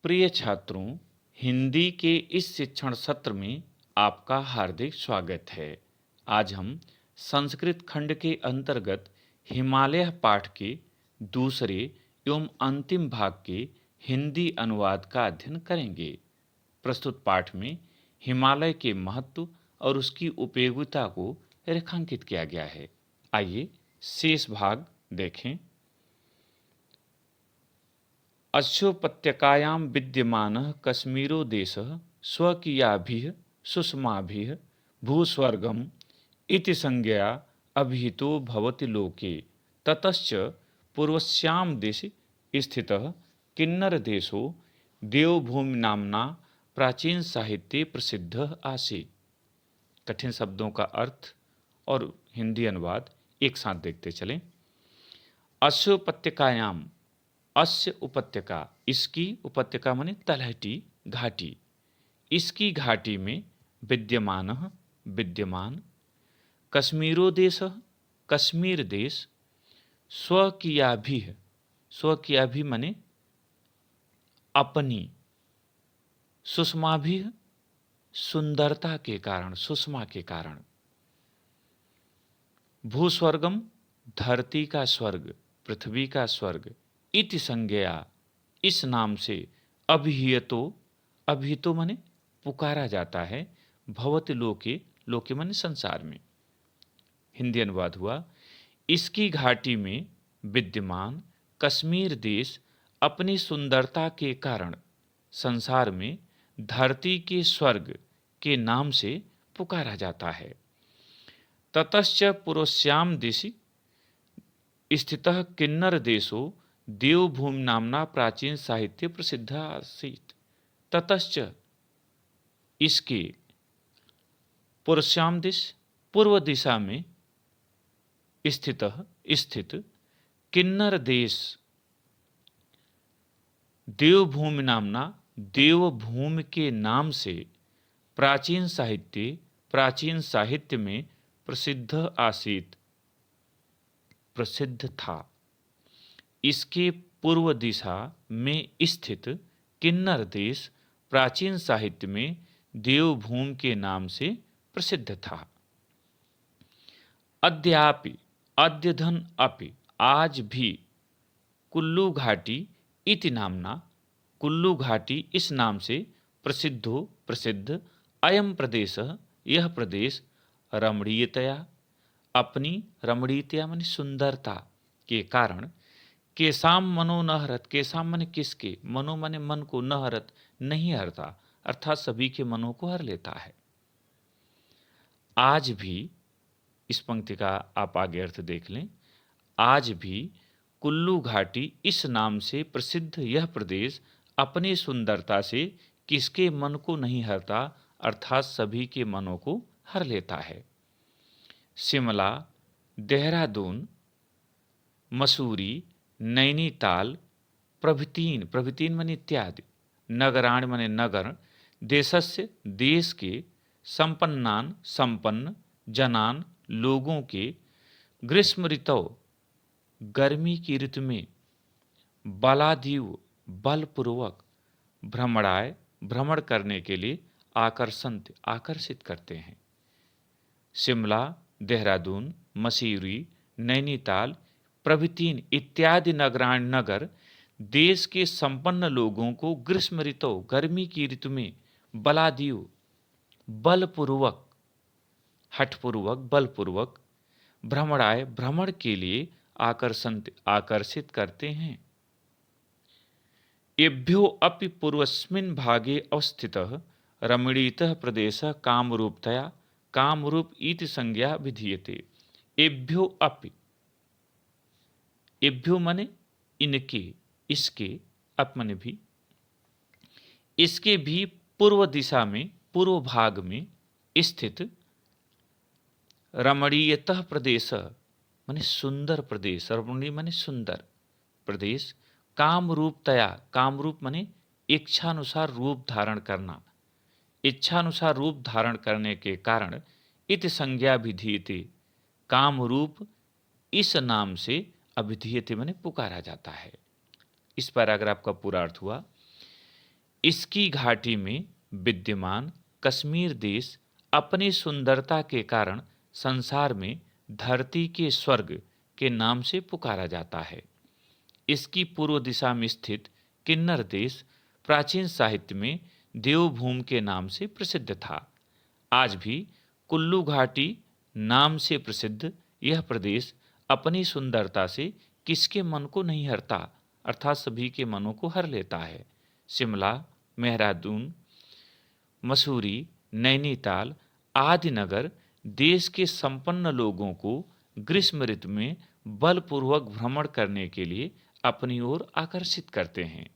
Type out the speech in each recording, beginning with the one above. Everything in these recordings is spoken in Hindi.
प्रिय छात्रों, हिंदी के इस शिक्षण सत्र में आपका हार्दिक स्वागत है। आज हम संस्कृत खंड के अंतर्गत हिमालय पाठ के दूसरे एवं अंतिम भाग के हिंदी अनुवाद का अध्ययन करेंगे। प्रस्तुत पाठ में हिमालय के महत्व और उसकी उपयोगिता को रेखांकित किया गया है। आइए शेष भाग देखें। अस्योपत्यकायां विद्यमानः कश्मीरो देशः स्वकीयाभिः सुषमाभिः भूस्वर्गम् इति संज्ञया अभिहितो भवति लोके। ततश्च पूर्वस्यां दिशि स्थितः किन्नरदेशो देवभूमिनाम्ना प्राचीन साहित्ये प्रसिद्धः आसीत्। कठिन शब्दों का अर्थ और हिंदी अनुवाद एक साथ देखते चलें। अस्योपत्यकायाम, अस्य उपत्यका, इसकी उपत्यका माने तलहटी घाटी, इसकी घाटी में विद्यमानः विद्यमान, कश्मीरो देशः कश्मीर देश, स्वकीयाभिः, स्वकीयाभिः माने अपनी, सुषमाभिः सुंदरता के कारण, सुषमा के कारण, भूस्वर्गम धरती का स्वर्ग, पृथ्वी का स्वर्ग, इति संज्ञया इस नाम से, अभिहितो, अभिहितो माने पुकारा जाता है, भवति लोके, लोके माने संसार में। हिंदी अनुवाद हुआ, इसकी घाटी में विद्यमान कश्मीर देश अपनी सुंदरता के कारण संसार में धरती के स्वर्ग के नाम से पुकारा जाता है। ततश्च पूर्वस्याम दिशि स्थितः किन्नर देशो देवभूमि नामना प्राचीन साहित्य प्रसिद्ध आसीत्। ततश्च, इसके पूर्वस्याम दिश, पूर्व दिशा में, स्थितः स्थित, किन्नर देश देवभूमि नामना देवभूमि के नाम से प्राचीन साहित्य, प्राचीन साहित्य में प्रसिद्ध आसीत्, प्रसिद्ध था। इसके पूर्व दिशा में स्थित किन्नर देश प्राचीन साहित्य में देवभूमि के नाम से प्रसिद्ध था। अद्यापि, अद्यधन अपि, आज भी, कुल्लू घाटी इति नामना, कुल्लू घाटी इस नाम से प्रसिद्धो, प्रसिद्ध, अयम प्रदेश, यह प्रदेश, रमणीयतया, अपनी रमणीयतया माने सुंदरता के कारण, केसाम मनो न हरत, केसाम माने किसके, मनो माने मन को, न हरत नहीं हरता, अर्थात सभी के मनों को हर लेता है। आज भी, इस पंक्ति का आप आगे अर्थ देख लें, आज भी कुल्लू घाटी इस नाम से प्रसिद्ध यह प्रदेश अपनी सुंदरता से किसके मन को नहीं हरता, अर्थात सभी के मनों को हर लेता है। शिमला, देहरादून, मसूरी, नैनीताल प्रभृतीन, प्रभृतीन माने इत्यादि, नगराण माने नगर, देशस्य देश के, संपन्नान संपन्न, जनान लोगों के, ग्रीष्म ऋतु गर्मी की ऋतु में, बलादीव बलपूर्वक, भ्रमणाय भ्रमण करने के लिए, आकर्षंत आकर्षित करते हैं। शिमला, देहरादून, मसूरी, नैनीताल प्रभृतीन इत्यादि नगराण नगर देश के संपन्न लोगों को ग्रीष्म ऋतु गर्मी की ऋतु में बलादीव बलपूर्वक, हठपूर्वक, बलपूर्वक, भ्रमणाय भ्रमण के लिए आकर्षित करते हैं। एभ्यो अपि पूर्वस्मिन् भागे अवस्थितः रमणीयतः प्रदेशः कामरूपतया, कामरूप इति संज्ञा विधीयते। एभ्यो अपि, एभ्यो माने इनके, इसके, अप माने भी, इसके भी पूर्व दिशा में, पूर्व भाग में स्थित, रमणीयतः प्रदेश माने सुंदर प्रदेश, रमणीय माने सुंदर प्रदेश, कामरूपतया, कामरूप माने इच्छानुसार रूप धारण करना, इच्छानुसार रूप धारण करने के कारण, इति संज्ञा विधीयते, कामरूप इस नाम से अभिधीयते माने पुकारा जाता है। इस पैराग्राफ का पूरा अर्थ हुआ, इसकी घाटी में विद्यमान कश्मीर देश अपनी सुंदरता के कारण संसार में धरती के स्वर्ग के नाम से पुकारा जाता है। इसकी पूर्व दिशा में स्थित किन्नर देश प्राचीन साहित्य में देवभूमि के नाम से प्रसिद्ध था। आज भी कुल्लू घाटी नाम से प्रसिद्ध यह प्रदेश अपनी सुंदरता से किसके मन को नहीं हरता, अर्थात सभी के मनों को हर लेता है। शिमला, मेहरादून, मसूरी, नैनीताल आदि नगर देश के संपन्न लोगों को ग्रीष्म ऋतु में बलपूर्वक भ्रमण करने के लिए अपनी ओर आकर्षित करते हैं।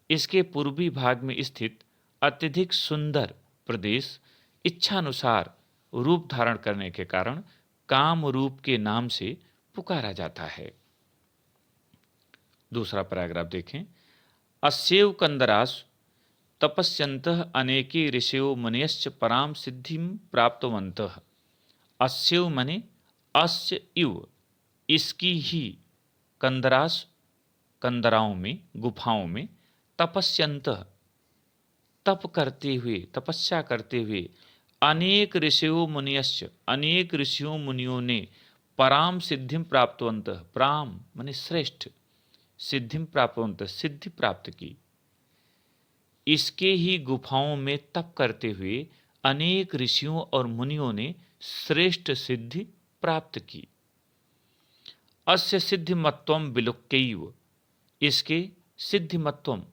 इसके पूर्वी भाग में स्थित अत्यधिक सुंदर प्रदेश इच्छानुसार रूप धारण करने के कारण कामरूप के नाम से पुकारा जाता है। दूसरा पैराग्राफ देखें। अस्यैव कंदरासु तपस्यन्तः अनेके ऋषयो मुनयश्च पराम सिद्धिं प्राप्तवन्तः। अस्यैव मने अस्य इव, इसकी ही, कंदरासु कंदराओं में, गुफाओं में, तपस्यन्तः तप करते हुए, तपस्या करते हुए, अनेक ऋषियों मुनियश्च अनेक ऋषियों मुनियों ने पराम सिद्धिं प्राप्तवन्तः, पराम माने श्रेष्ठ, सिद्धिं प्राप्तवन्तः सिद्धि प्राप्त की। इसके ही गुफाओं में तप करते हुए अनेक ऋषियों और मुनियों ने श्रेष्ठ सिद्धि प्राप्त की। अस्य सिद्धिमत्वम विलोक्यैव, इसके सिद्धिमत्वम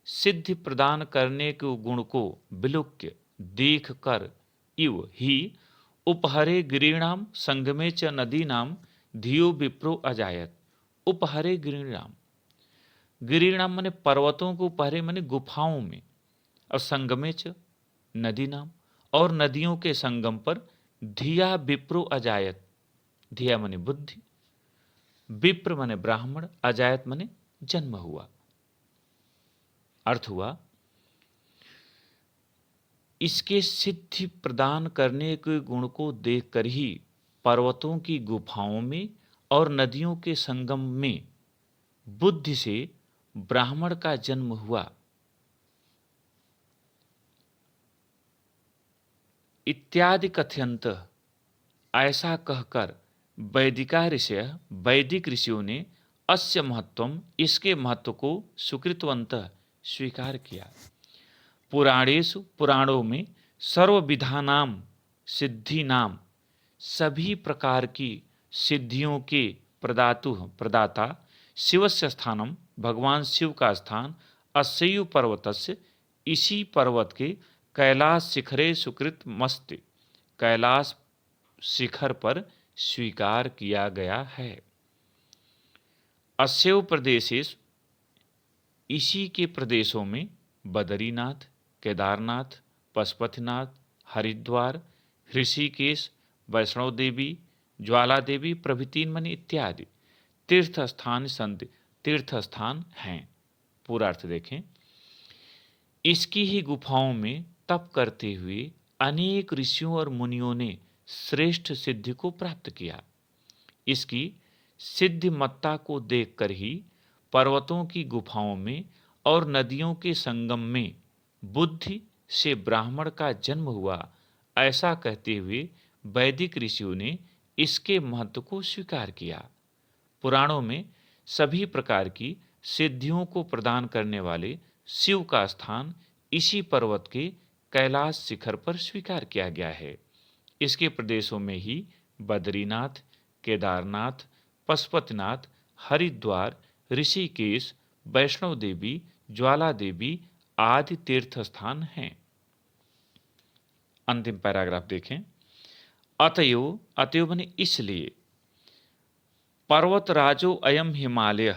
सिद्धि प्रदान करने के गुण को विलोक्य देख कर, इव ही, उपहरे गिरीणाम संगमे च नदीनाम धियो विप्रो अजायत। उपहरे गिरीणाम, गिरीणाम माने पर्वतों को उपहरे माने गुफाओं में, और संगमे च नदी नाम, और नदियों के संगम पर धिया विप्रो अजायत। धिया माने बुद्धि, विप्र माने ब्राह्मण, अजायत माने जन्म हुआ। अर्थ हुआ, इसके सिद्धि प्रदान करने के गुण को देखकर ही पर्वतों की गुफाओं में और नदियों के संगम में बुद्धि से ब्राह्मण का जन्म हुआ इत्यादि कथयंत। ऐसा कहकर वैदिका ऋषय, वैदिक ऋषियों ने अस्य महत्वम, इसके महत्व को सुकृतवंत स्वीकार किया। पुराणेषु, पुराणों में, सर्वविधानाम सिद्धि नाम, सभी प्रकार की सिद्धियों के प्रदाता शिवस्य स्थानम, भगवान शिव का स्थान, अस्यैव पर्वतस्य, इसी पर्वत के, कैलाश शिखरे सुकृत मस्त, कैलाश शिखर पर स्वीकार किया गया है। अस्यैव प्रदेशेषु, इसी के प्रदेशों में, बदरीनाथ, केदारनाथ, पशुपतिनाथ, हरिद्वार, ऋषिकेश, वैष्णो देवी, ज्वाला देवी प्रभृति मनि इत्यादि तीर्थ स्थान संत तीर्थ स्थान हैं। पूरा अर्थ देखें। इसकी ही गुफाओं में तप करते हुए अनेक ऋषियों और मुनियों ने श्रेष्ठ सिद्धि को प्राप्त किया। इसकी सिद्धिमत्ता को देखकर ही पर्वतों की गुफाओं में और नदियों के संगम में बुद्धि से ब्राह्मण का जन्म हुआ। ऐसा कहते हुए वैदिक ऋषियों ने इसके महत्व को स्वीकार किया। पुराणों में सभी प्रकार की सिद्धियों को प्रदान करने वाले शिव का स्थान इसी पर्वत के कैलाश शिखर पर स्वीकार किया गया है। इसके प्रदेशों में ही बद्रीनाथ, केदारनाथ, पशुपतिनाथ, हरिद्वार, ऋषिकेश, वैष्णो देवी, ज्वाला देवी आदि तीर्थ स्थान हैं। अंतिम पैराग्राफ देखें। अतएव, अतएव बने इसलिए, पर्वतराजो अयम हिमालय,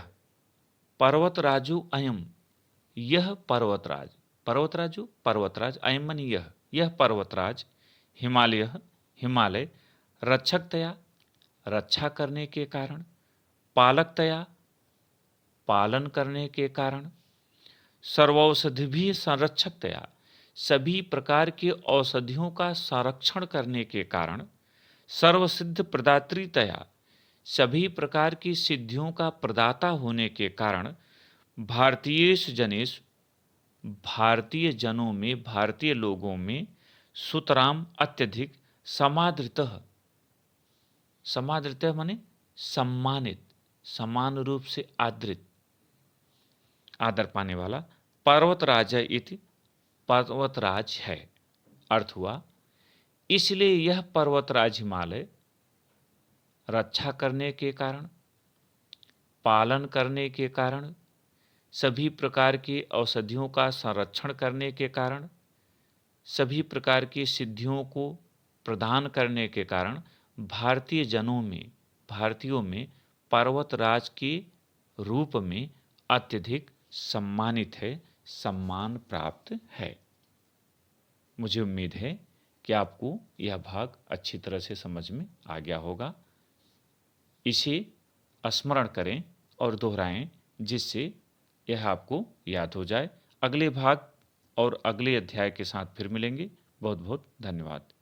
पर्वतराजो अयम, यह पर्वतराज, पर्वतराजो पर्वतराज, अयम मन यह पर्वतराज, हिमालय हिमालय, रक्षकतया रक्षा करने के कारण, पालकतया पालन करने के कारण, सर्वौषधि भी संरक्षकतया सभी प्रकार के औषधियों का संरक्षण करने के कारण, सर्वसिद्ध प्रदात्रीतया सभी प्रकार की सिद्धियों का प्रदाता होने के कारण, भारतीयेषु जनेषु भारतीय जनों में, भारतीय लोगों में सुतराम अत्यधिक समादृतः, समादृतः माने सम्मानित, समान रूप से आदृत, आदर पाने वाला, पर्वतराज इति, पर्वतराज है। अर्थ हुआ, इसलिए यह पर्वतराज हिमालय रक्षा करने के कारण, पालन करने के कारण, सभी प्रकार की औषधियों का संरक्षण करने के कारण, सभी प्रकार की सिद्धियों को प्रदान करने के कारण भारतीय जनों में, भारतीयों में पर्वतराज के रूप में अत्यधिक सम्मानित है, सम्मान प्राप्त है। मुझे उम्मीद है कि आपको यह भाग अच्छी तरह से समझ में आ गया होगा। इसे स्मरण करें और दोहराएं, जिससे यह आपको याद हो जाए। अगले भाग और अगले अध्याय के साथ फिर मिलेंगे। बहुत बहुत धन्यवाद।